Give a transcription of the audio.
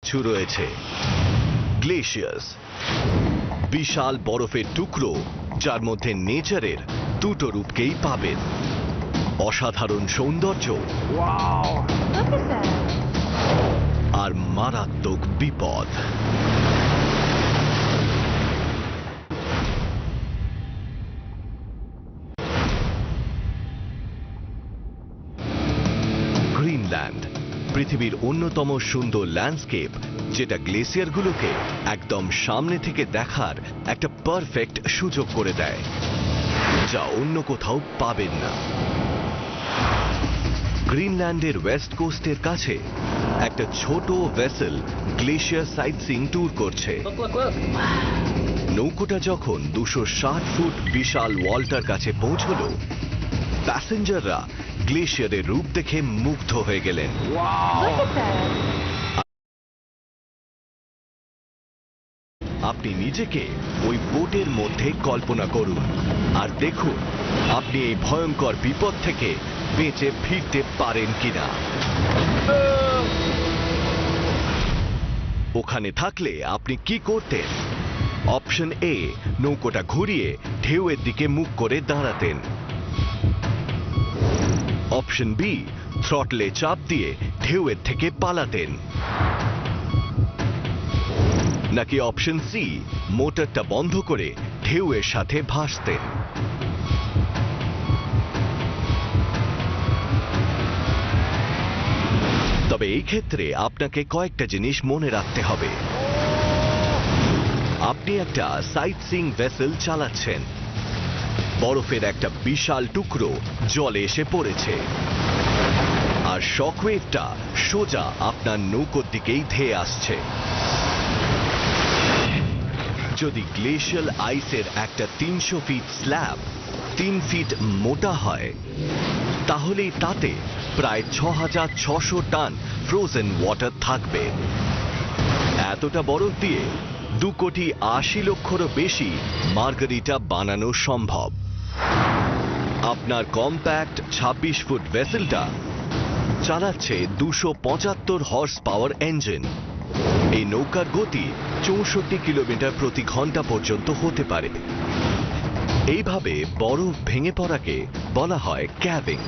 কিচ্ছু রয়েছে, গ্লেশিয়ার্স, বিশাল বরফের টুকরো যার মধ্যে নেচারের দুটো রূপকেই পাবেন, অসাধারণ সৌন্দর্য Look at that. আর মারাত্মক বিপদ। গ্রিনল্যান্ড পৃথিবীর অন্যতম সুন্দর ল্যান্ডস্কেপ, যেটা গ্লেসিয়ারগুলোকে একদম সামনে থেকে দেখার একটা পারফেক্ট সুযোগ করে দেয়, যা অন্য কোথাও পাবেন না। গ্রিনল্যান্ডের ওয়েস্ট কোস্টের কাছে একটা ছোট ভেসেল গ্লেশিয়ার সাইটসিইং ট্যুর করছে। নৌকোটা যখন 260 ফুট বিশাল ওয়ালটার কাছে পৌঁছল, প্যাসেঞ্জাররা গ্লেশিয়ারের রূপ দেখে মুগ্ধ হয়ে গেলেন। Look at that. আপনি নিজেকে ওই বোটের মধ্যে কল্পনা করুন আর দেখুন আপনি এই ভয়ঙ্কর বিপদ থেকে বেঁচে ফিরতে পারেন কিনা। ওখানে থাকলে আপনি কি করতেন? অপশন এ, নৌকোটা ঘুরিয়ে ঢেউয়ের দিকে মুখ করে দাঁড়াতেন। অপশন বি, থ্রটলে চাপ দিয়ে ঢেউয়ের থেকে পালাতেন। নাকি অপশন সি, মোটরটা বন্ধ করে ঢেউয়ের সাথে ভাসতেন। তবে এই ক্ষেত্রে আপনাকে কয়েকটা জিনিস মনে রাখতে হবে। আপনি একটা সাইটসিইং ভেসেল চালাচ্ছেন, বরফের একটা বিশাল টুকরো জলে এসে পড়েছে, আর শকওয়েভটা সোজা আপনার নৌকোর দিকেই ধেয়ে আসছে। যদি গ্লেশিয়াল আইসের একটা 300 ফিট স্ল্যাব 3 ফিট মোটা হয়, তাহলেই তাতে প্রায় 6600 টন ফ্রোজেন ওয়াটার থাকবে। এতটা বরফ দিয়ে 2,80,00,000-রও বেশি মার্গারিটা বানানো সম্ভব। আপনার কম্প্যাক্ট 26 ফুট ভেসেলটা চালাচ্ছে 275 হর্স পাওয়ার ইঞ্জিন। এই নৌকার গতি 64 কিলোমিটার প্রতি ঘন্টা পর্যন্ত হতে পারে। এইভাবে বরফ ভেঙে পড়াকে বলা হয় ক্যাভিং।